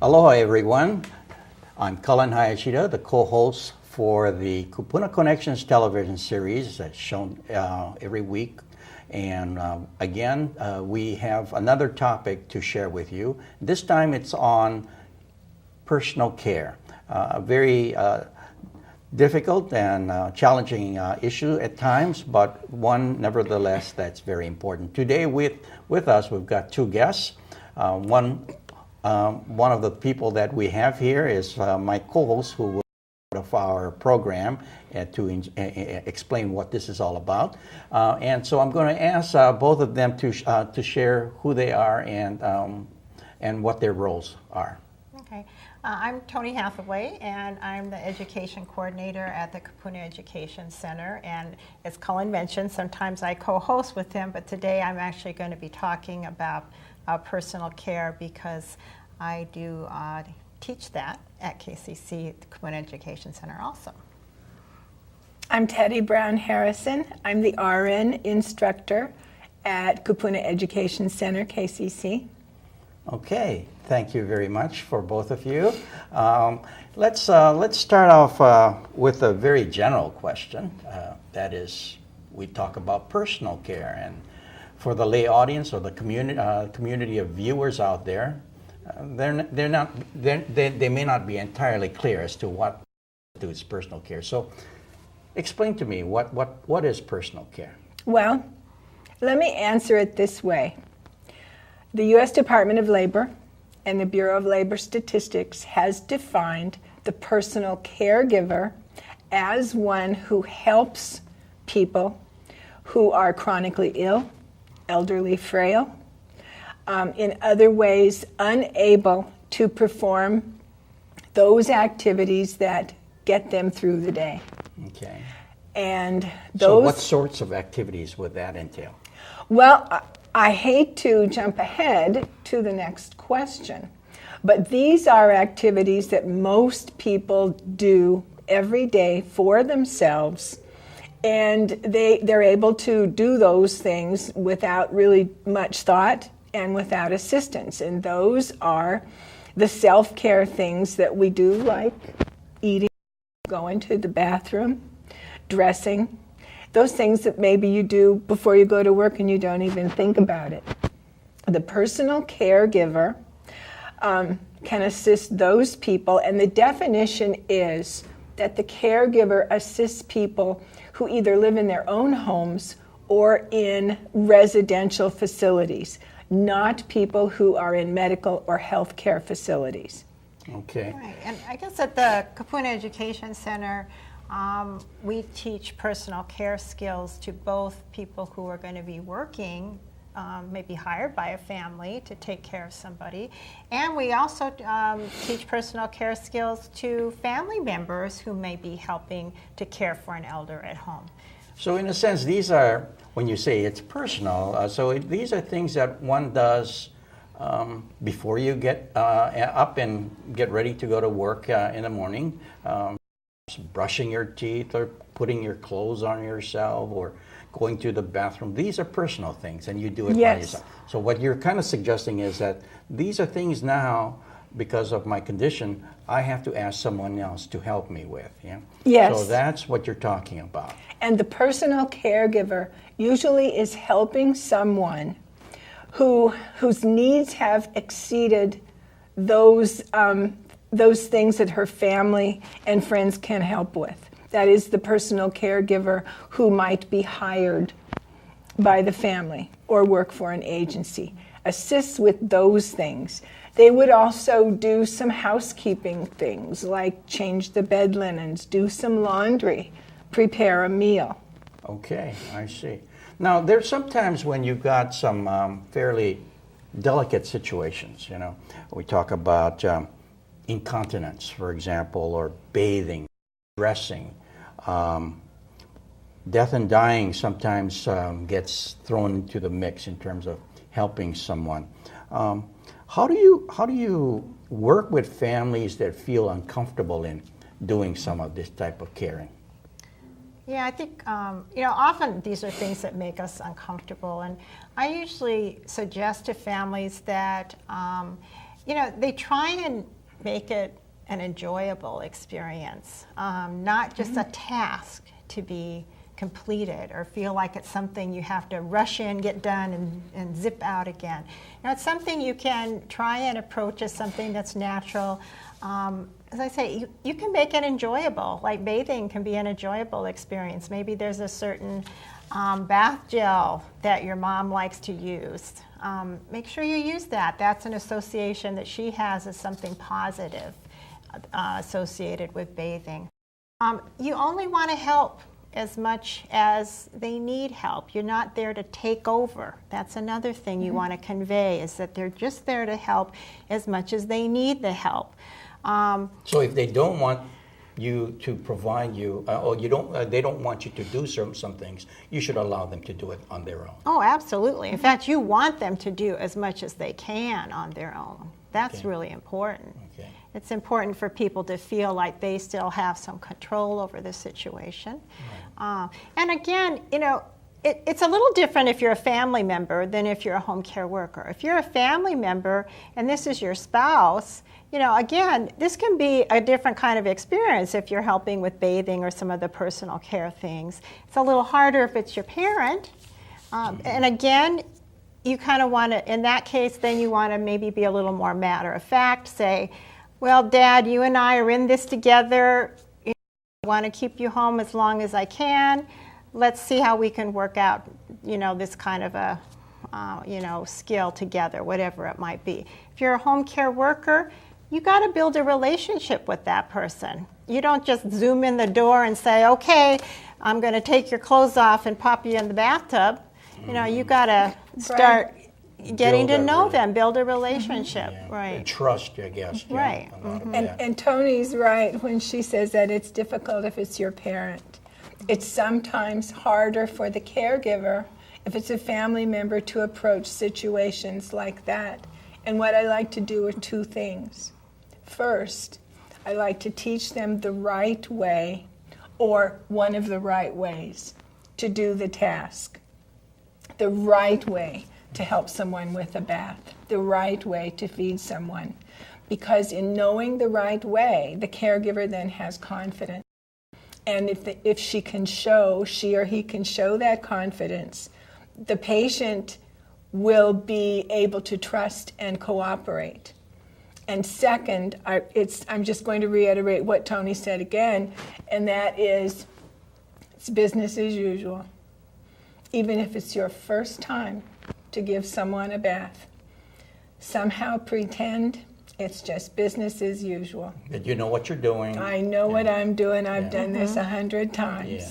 Aloha, everyone. I'm Cullen Hayashida, the co-host for the Kupuna Connections television series that's shown every week. And again, we have another topic to share with you. This time it's on personal care, a very difficult and challenging issue at times, but one nevertheless that's very important. Today with us, we've got two guests. One of the people that we have here is my co-host, who will be part of our program to explain what this is all about. And so I'm going to ask both of them to share who they are and what their roles are. Okay. I'm Tony Hathaway, and I'm the education coordinator at the Kupuna Education Center. And as Cullen mentioned, sometimes I co-host with him, but today I'm actually going to be talking about personal care because I do teach that at KCC, the Kupuna Education Center also. I'm Teddy Brown Harrison. I'm the RN instructor at Kupuna Education Center, KCC. Okay, thank you very much for both of you. Let's start off with a very general question. That is, we talk about personal care, and for the lay audience or the community of viewers out there, they may not be entirely clear as to what is personal care. So, explain to me what is personal care? Well, let me answer it this way. The U.S. Department of Labor and the Bureau of Labor Statistics has defined the personal caregiver as one who helps people who are chronically ill, elderly, frail, in other ways unable to perform those activities that get them through the day. Okay. And those. So what sorts of activities would that entail? Well, I hate to jump ahead to the next question, but these are activities that most people do every day for themselves, and they're able to do those things without really much thought and without assistance. And those are the self-care things that we do, like eating, going to the bathroom, dressing, those things that maybe you do before you go to work and you don't even think about it. The personal caregiver can assist those people, and the definition is that the caregiver assists people who either live in their own homes or in residential facilities, not people who are in medical or healthcare facilities. Okay. Right. And I guess at the Kupuna Education Center, we teach personal care skills to both people who are going to be working, maybe hired by a family to take care of somebody, and we also teach personal care skills to family members who may be helping to care for an elder at home. So in a sense, these are, when you say it's personal, these are things that one does before you get up and get ready to go to work in the morning. Brushing your teeth or putting your clothes on yourself or going to the bathroom. These are personal things, and you do it by yourself. So what you're kind of suggesting is that these are things now, because of my condition, I have to ask someone else to help me with. Yeah? Yes. So that's what you're talking about. And the personal caregiver usually is helping someone whose needs have exceeded those things that her family and friends can help with. That is the personal caregiver who might be hired by the family or work for an agency, assists with those things. They would also do some housekeeping things like change the bed linens, do some laundry, prepare a meal. Okay, I see. Now, there's sometimes when you've got some fairly delicate situations, we talk about incontinence, for example, or bathing, dressing. Death and dying sometimes gets thrown into the mix in terms of helping someone. How do you work with families that feel uncomfortable in doing some of this type of caring? Yeah, I think, often these are things that make us uncomfortable. And I usually suggest to families that They try and make it an enjoyable experience, not just a task to be completed or feel like it's something you have to rush in, get done, and zip out again. It's something you can try and approach as something that's natural. As I say, you can make it enjoyable. Like bathing can be an enjoyable experience. Maybe there's a certain bath gel that your mom likes to use. Make sure you use that. That's an association that she has as something positive associated with bathing. You only want to help as much as they need help. You're not there to take over. That's another thing you want to convey, is that they're just there to help as much as they need the help. So if they don't want you to provide you, or they don't want you to do some things, you should allow them to do it on their own. Oh, absolutely. In fact, you want them to do as much as they can on their own. That's really important. Okay. It's important for people to feel like they still have some control over the situation. Right. And again, it's a little different if you're a family member than if you're a home care worker. If you're a family member and this is your spouse, again, this can be a different kind of experience if you're helping with bathing or some of the personal care things. It's a little harder if it's your parent. And again, you kind of want to, in that case, then you want to maybe be a little more matter of fact, say, well, Dad, you and I are in this together. I want to keep you home as long as I can. Let's see how we can work out, this kind of a, skill together, whatever it might be. If you're a home care worker, you got to build a relationship with that person. You don't just zoom in the door and say, okay, I'm going to take your clothes off and pop you in the bathtub. You got to start getting to know them, build a relationship, right? And trust, I guess. Right. And Tony's right when she says that it's difficult if it's your parent. It's sometimes harder for the caregiver, if it's a family member, to approach situations like that. And what I like to do are two things. First, I like to teach them the right way, or one of the right ways, to do the task. The right way to help someone with a bath, the right way to feed someone. Because in knowing the right way, the caregiver then has confidence. And if she or he can show that confidence, the patient will be able to trust and cooperate. And second, I'm just going to reiterate what Tony said again, and that is, it's business as usual. Even if it's your first time to give someone a bath, somehow pretend it's just business as usual. That you know what you're doing. I know what I'm doing. I've done this 100 times. Yeah.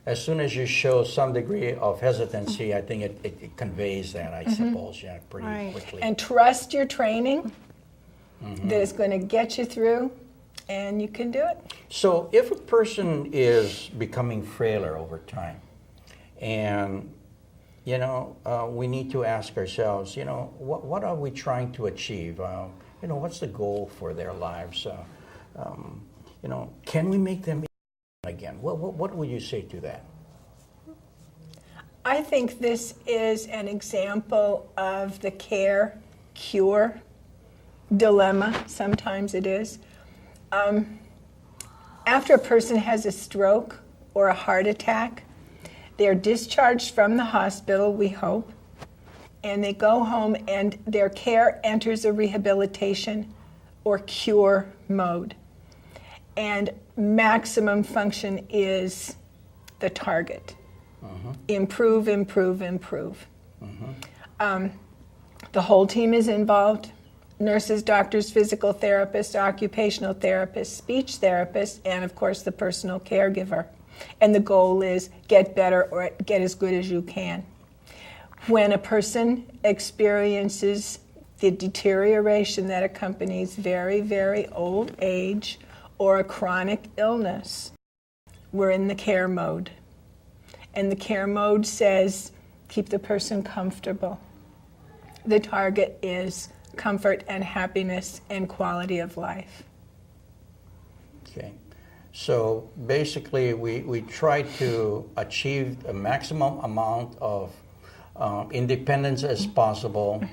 As soon as you show some degree of hesitancy, I think it conveys that, I suppose, pretty quickly. And trust your training that it's going to get you through, and you can do it. So if a person is becoming frailer over time, and we need to ask ourselves, what are we trying to achieve? What's the goal for their lives? Can we make them again? What would you say to that? I think this is an example of the care-cure dilemma. Sometimes it is. After a person has a stroke or a heart attack, they're discharged from the hospital, we hope, and they go home and their care enters a rehabilitation or cure mode. And maximum function is the target. Improve, improve, improve. The whole team is involved. Nurses, doctors, physical therapists, occupational therapists, speech therapists, and of course the personal caregiver. And the goal is get better or get as good as you can. When a person experiences the deterioration that accompanies very, very old age or a chronic illness, we're in the care mode. And the care mode says keep the person comfortable. The target is comfort and happiness and quality of life. Okay. So basically, we try to achieve a maximum amount of independence as possible,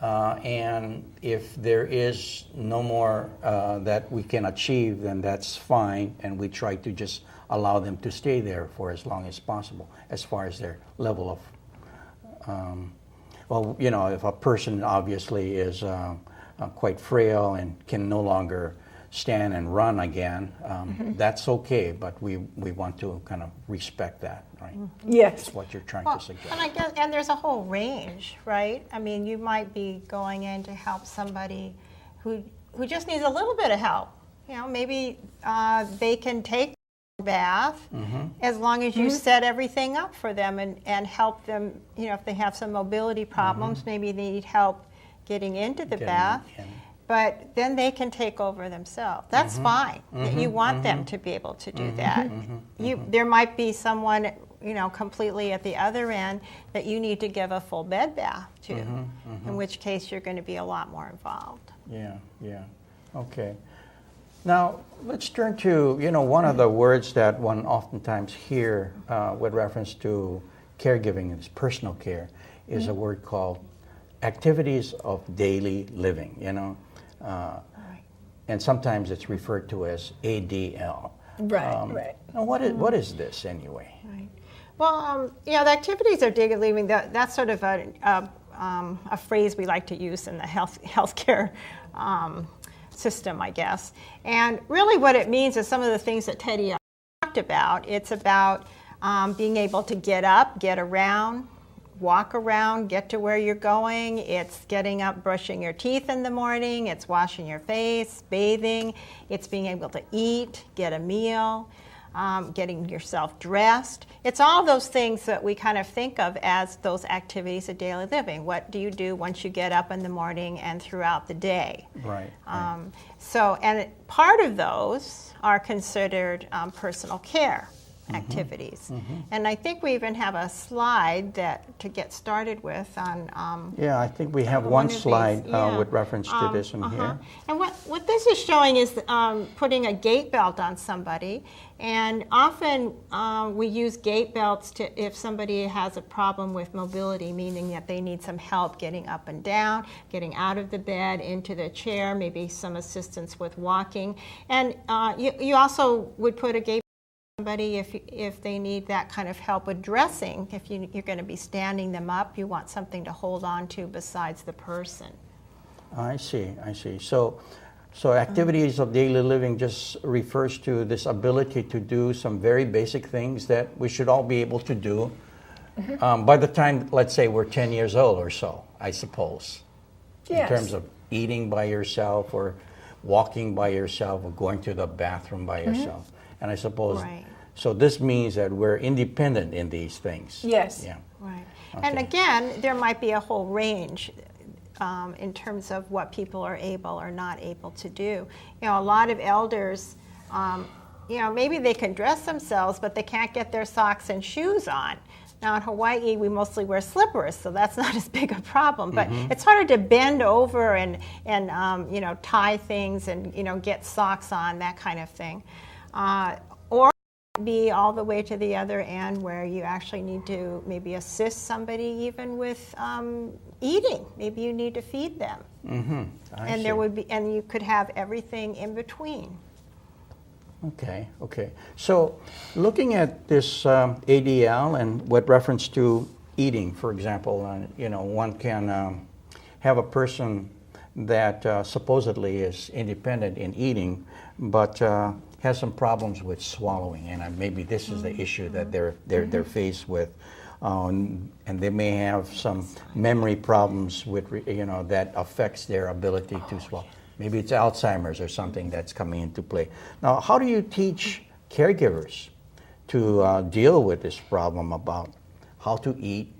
And if there is no more that we can achieve, then that's fine, and we try to just allow them to stay there for as long as possible, as far as their level of, well, you know, if a person obviously is quite frail and can no longer stand and run again, that's okay, but we want to kind of respect that, right? Yes. That's what you're trying Well, to suggest. and I guess, and there's a whole range, right? I mean, you might be going in to help somebody who just needs a little bit of help. You know, maybe they can take a bath as long as you set everything up for them and help them. You know, if they have some mobility problems, maybe they need help getting into the bath. But then they can take over themselves. That's fine. You want them to be able to do that. There might be someone, you know, completely at the other end that you need to give a full bed bath to, in which case you're going to be a lot more involved. Yeah, yeah. Okay. Now, let's turn to, you know, one of the words that one oftentimes hear with reference to caregiving and personal care is a word called activities of daily living, you know. And sometimes it's referred to as ADL. Right. Now, what is this anyway? Right. Well, you know, the activities of daily living, that's sort of a phrase we like to use in the healthcare system, I guess. And really what it means is some of the things that Teddy talked about. It's about being able to get up, get around, walk around, get to where you're going. It's getting up, brushing your teeth in the morning. It's washing your face, bathing. It's being able to eat, get a meal, getting yourself dressed. It's all those things that we kind of think of as those activities of daily living. What do you do once you get up in the morning and throughout the day? Right. And part of those are considered personal care activities. And I think we even have a slide that to get started with on Yeah, I think we have one of these. slide Yeah. with reference to this one here. And what this is showing is putting a gait belt on somebody. And often we use gait belts to if somebody has a problem with mobility, meaning that they need some help getting up and down, getting out of the bed, into the chair, maybe some assistance with walking. And you also would put a gait somebody if they need that kind of help with dressing. If you're going to be standing them up, you want something to hold on to besides the person. I see. So activities of daily living just refers to this ability to do some very basic things that we should all be able to do by the time, let's say, we're 10 years old or so, I suppose. Yes. In terms of eating by yourself or walking by yourself or going to the bathroom by yourself. And I suppose, so this means that we're independent in these things. Yes. Yeah. Right. Okay. And again, there might be a whole range in terms of what people are able or not able to do. You know, a lot of elders, you know, maybe they can dress themselves, but they can't get their socks and shoes on. Now in Hawaii, we mostly wear slippers, so that's not as big a problem. But it's harder to bend over and you know, tie things and, you know, get socks on, that kind of thing. Or be all the way to the other end where you actually need to maybe assist somebody even with eating. Maybe you need to feed them. I see. There would be, and you could have everything in between. Okay. So looking at this ADL and with reference to eating, for example, you know, one can have a person that supposedly is independent in eating, but has some problems with swallowing, and maybe this is the issue that they're faced with, and they may have some memory problems with, you know, that affects their ability to swallow. Maybe it's Alzheimer's or something that's coming into play. Now, how do you teach caregivers to deal with this problem about how to eat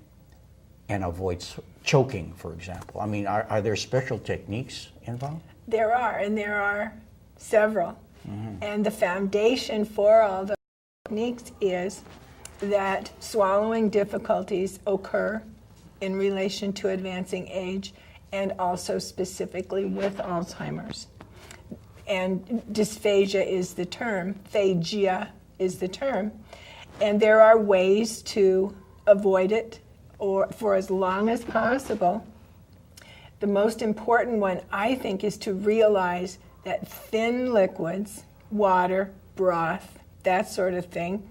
and avoid choking, for example? I mean, are there special techniques involved? There are several. And the foundation for all the techniques is that swallowing difficulties occur in relation to advancing age and also specifically with Alzheimer's. And dysphagia is the term, phagia is the term, and there are ways to avoid it or for as long as possible. The most important one, I think, is to realize that thin liquids, water, broth, that sort of thing,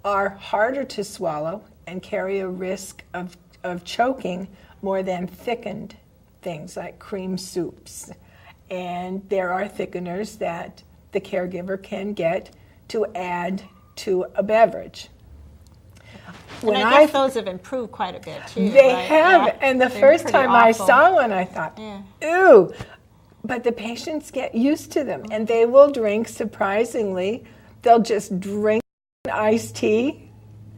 are harder to swallow and carry a risk of choking more than thickened things like cream soups. And there are thickeners that the caregiver can get to add to a beverage. And I guess those have improved quite a bit too. They right? have, Yeah. and the They're first pretty time I awful. saw one, I thought, Yeah. ooh. But the patients get used to them, and they will drink, surprisingly, they'll just drink iced tea,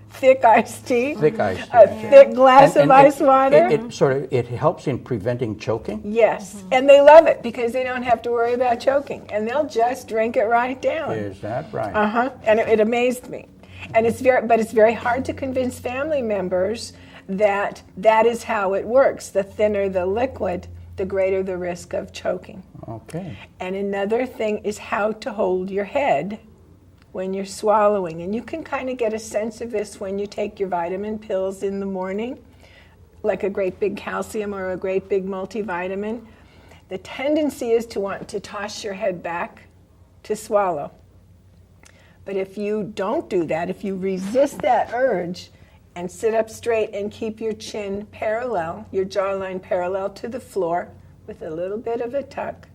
thick iced tea, Thick iced tea, a yeah. thick glass of ice water. It helps in preventing choking. Yes, and they love it because they don't have to worry about choking, and they'll just drink it right down. Is that right? And it amazed me. And it's very hard to convince family members that that is how it works. The thinner the liquid, the greater the risk of choking. Okay. And another thing is how to hold your head when you're swallowing. And you can kind of get a sense of this when you take your vitamin pills in the morning, like a great big calcium or a great big multivitamin. The tendency is to want to toss your head back to swallow. But if you don't do that, if you resist that urge and sit up straight and keep your chin parallel, your jawline parallel to the floor with a little bit of a tuck,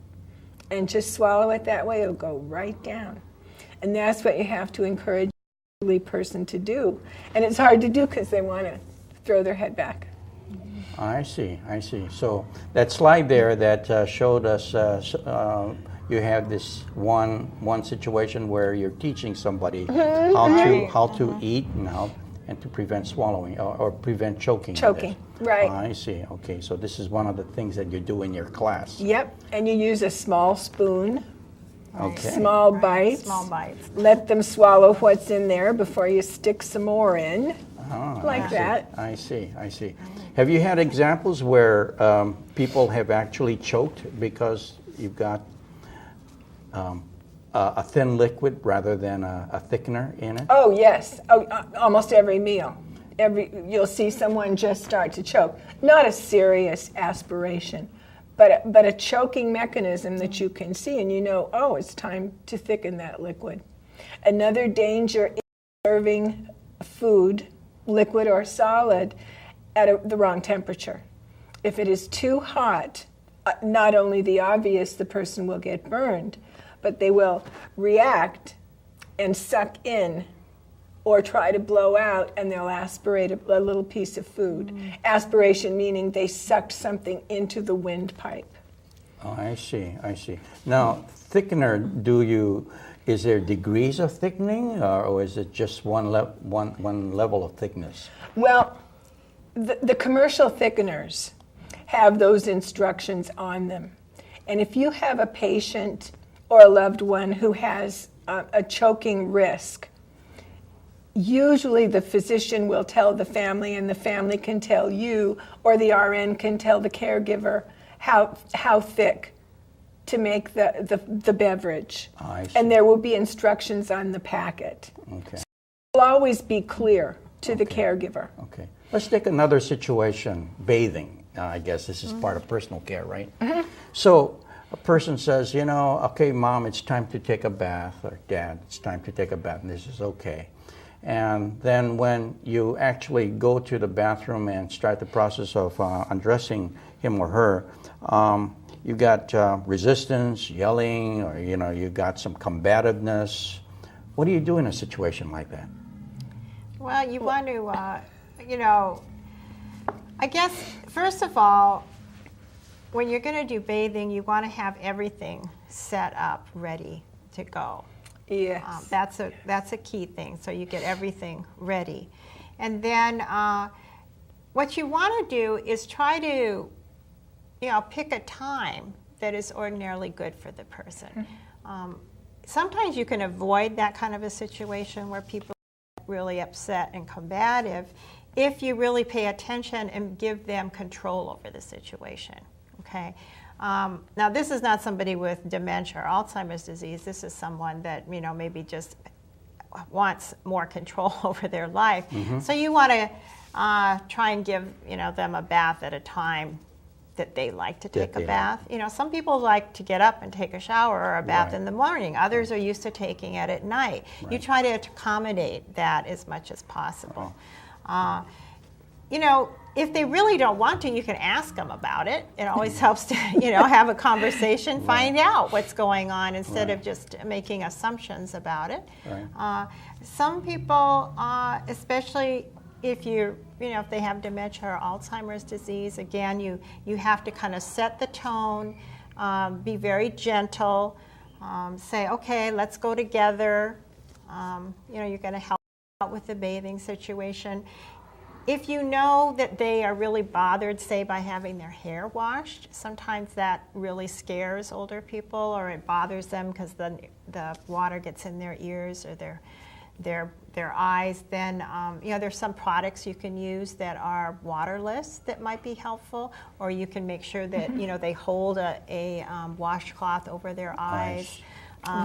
and just swallow it that way, it'll go right down. And that's what you have to encourage the elderly person to do. And it's hard to do because they want to throw their head back. I see. So that slide there that showed us, you have this one situation where you're teaching somebody how to eat and to prevent swallowing or prevent choking. Choking, right. I see. Okay, so this is one of the things that you do in your class. Yep, and you use a small spoon, Okay. small bites. Small bites. Let them swallow what's in there before you stick some more in. Like that. I see. Have you had examples where people have actually choked because you've got a thin liquid rather than a thickener in it? Oh, yes. Almost every meal. You'll see someone just start to choke. Not a serious aspiration, but a choking mechanism that you can see and you know, oh, it's time to thicken that liquid. Another danger is serving food, liquid or solid, at the wrong temperature. If it is too hot, not only the obvious, the person will get burned, but they will react and suck in or try to blow out, and they'll aspirate a little piece of food. Aspiration meaning they sucked something into the windpipe. Oh, I see. Now, thickener, is there degrees of thickening, or is it just one level of thickness? Well, the commercial thickeners have those instructions on them. And if you have a patient or a loved one who has a choking risk, usually the physician will tell the family, and the family can tell you, or the RN can tell the caregiver how thick to make the beverage. I see. And there will be instructions on the packet. Okay. It will always be clear to the caregiver. Okay. Let's take another situation, bathing. I guess this is part of personal care, right? So a person says, okay, Mom, it's time to take a bath, or Dad, it's time to take a bath, and this is okay. And then when you actually go to the bathroom and start the process of undressing him or her, you got resistance, yelling, or you got some combativeness. What do you do in a situation like that? Well, you want to, I guess, first of all, when you're going to do bathing, you want to have everything set up, ready to go. Yes. That's a key thing, so you get everything ready. And then what you want to do is try to, pick a time that is ordinarily good for the person. Sometimes you can avoid that kind of a situation where people are really upset and combative if you really pay attention and give them control over the situation, okay? Now, this is not somebody with dementia or Alzheimer's disease. This is someone that, maybe just wants more control over their life. So you want to try and give, them a bath at a time that they like to take they a like. bath. You know, some people like to get up and take a shower or a bath Right. in the morning. Others are used to taking it at night. You Right. try to accommodate that as much as possible. You know, if they really don't want to, you can ask them about it. It always helps to, you know, have a conversation, find out what's going on instead of just making assumptions about it. Right. Some people, especially if if they have dementia or Alzheimer's disease, again, you have to kind of set the tone, be very gentle, say, okay, let's go together. You know, you're going to help out with the bathing situation. If you know that they are really bothered, say, by having their hair washed, sometimes that really scares older people, or it bothers them because the water gets in their ears or their eyes. Then you know, there's some products you can use that are waterless that might be helpful, or you can make sure that you know, they hold a washcloth over their eyes.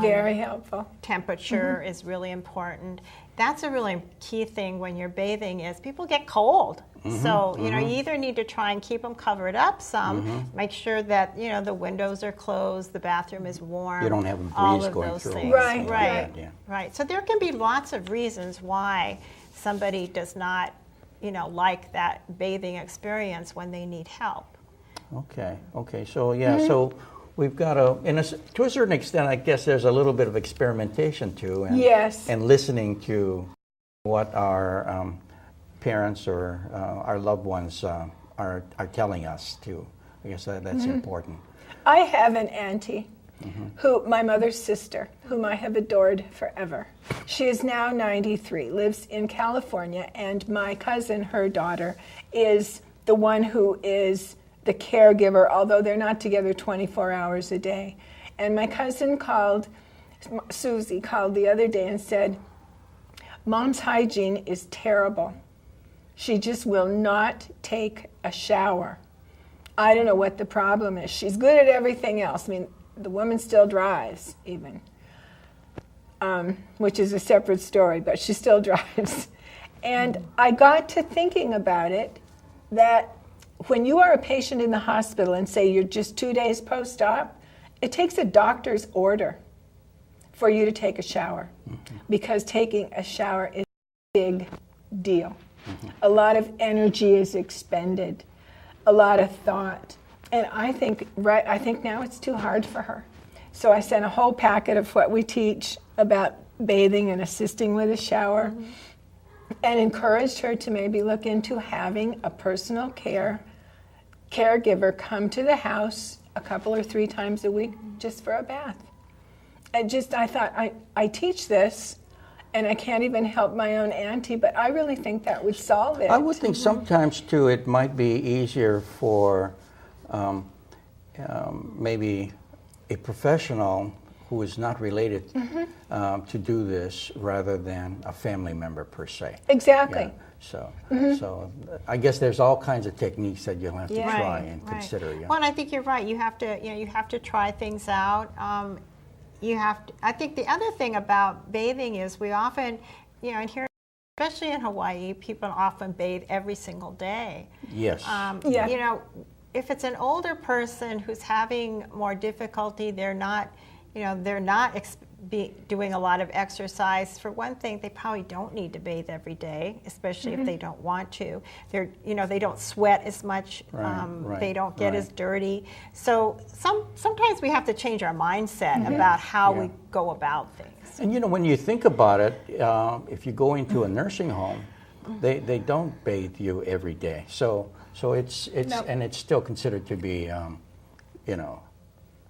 Very helpful. Temperature is really important. That's a really key thing when you're bathing is people get cold. So, you know, you either need to try and keep them covered up some, make sure that, you know, the windows are closed, the bathroom is warm. You don't have a all breeze of going those through. things. Right, Right. Yeah. Right. So there can be lots of reasons why somebody does not, you know, like that bathing experience when they need help. Okay. So yeah, so we've got to a certain extent, I guess there's a little bit of experimentation too, and Yes. and listening to what our parents or our loved ones are telling us too. I guess that's important. I have an auntie, who, my mother's sister, whom I have adored forever. She is now 93, lives in California, and my cousin, her daughter, is the one who is the caregiver, although they're not together 24 hours a day. And my cousin Susie called the other day and said, Mom's hygiene is terrible. She just will not take a shower. I don't know what the problem is. She's good at everything else. I mean, the woman still drives, even, which is a separate story, but she still drives. And I got to thinking about it, that when you are a patient in the hospital and say you're just 2 days post-op, it takes a doctor's order for you to take a shower, because taking a shower is a big deal. A lot of energy is expended, a lot of thought. And I think now it's too hard for her. So I sent a whole packet of what we teach about bathing and assisting with a shower, and encouraged her to maybe look into having a personal caregiver come to the house a couple or 3 times a week just for a bath. I thought, I teach this, and I can't even help my own auntie, but I really think that would solve it. I would think sometimes too it might be easier for maybe a professional who is not related to do this rather than a family member per se. Exactly. Yeah. So I guess there's all kinds of techniques that you'll have to try and consider. Yeah. Well, and I think you're right. You have to try things out. I think the other thing about bathing is we often, and here, especially in Hawaii, people often bathe every single day. Yes. If it's an older person who's having more difficulty, they're not doing a lot of exercise. For one thing, they probably don't need to bathe every day, especially if they don't want to. They don't sweat as much. They don't get as dirty. So sometimes we have to change our mindset about how we go about things. And when you think about it, if you go into a nursing home, they don't bathe you every day. So it's and it's still considered to be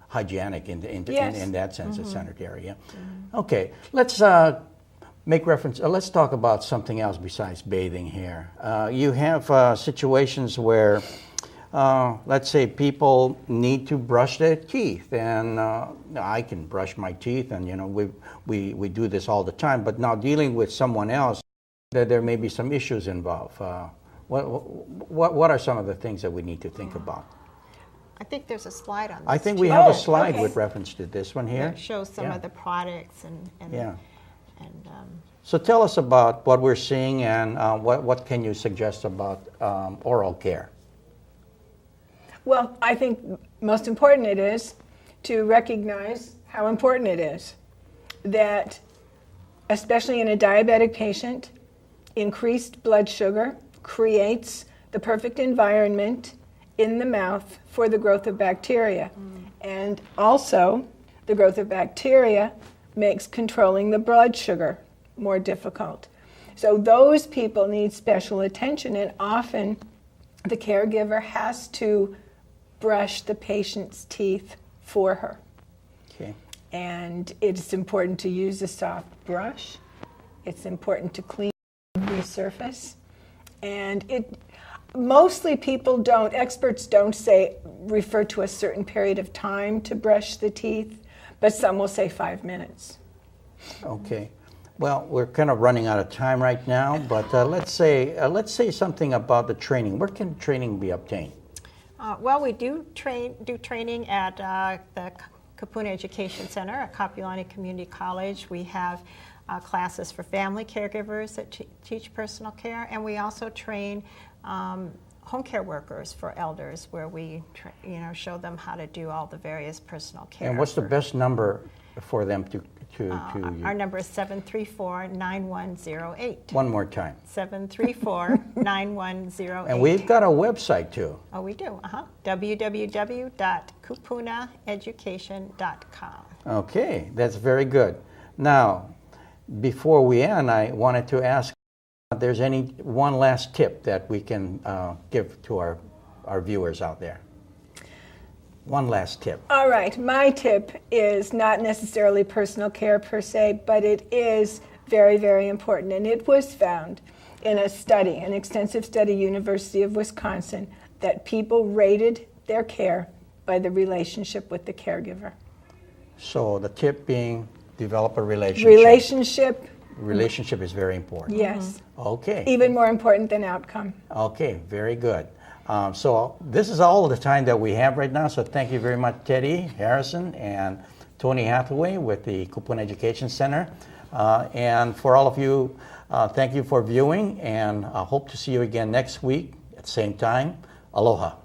hygienic in that sense, it's sanitary. Yeah. Okay, let's make reference. Let's talk about something else besides bathing here. You have situations where, let's say, people need to brush their teeth, and I can brush my teeth, and we do this all the time. But now dealing with someone else, there may be some issues involved. What are some of the things that we need to think about? I think there's a slide on this. I think we have a slide with reference to this one here. It shows some of the products and So tell us about what we're seeing, and what can you suggest about oral care? Well, I think most important it is to recognize how important it is that, especially in a diabetic patient, increased blood sugar creates the perfect environment in the mouth for the growth of bacteria. And also, the growth of bacteria makes controlling the blood sugar more difficult. So those people need special attention, and often the caregiver has to brush the patient's teeth for her. Okay. And it's important to use a soft brush. It's important to clean every surface. And mostly experts don't refer to a certain period of time to brush the teeth, but some will say 5 minutes. Okay. Well, we're kind of running out of time right now, but let's say something about the training. Where can training be obtained? Well, we do training at the Kupuna Education Center at Kapi'olani Community College. We have classes for family caregivers that teach personal care, and we also train home care workers for elders, where we show them how to do all the various personal care. And what's the best number for them to Our number is 734-9108. One more time. 734-9108. And we've got a website too. Oh, we do. www.kupunaeducation.com. Okay, that's very good. Now, before we end, I wanted to ask if there's one last tip that we can give to our viewers out there. One last tip. All right, my tip is not necessarily personal care per se, but it is very, very important. And it was found in a study, an extensive study, University of Wisconsin, that people rated their care by the relationship with the caregiver. So the tip being develop a relationship. Relationship is very important. Yes. Okay. Even more important than outcome. Okay, very good. So this is all the time that we have right now. So thank you very much, Teddy Harrison and Tony Hathaway with the Kupuna Education Center. And for all of you, thank you for viewing, and I hope to see you again next week at the same time. Aloha.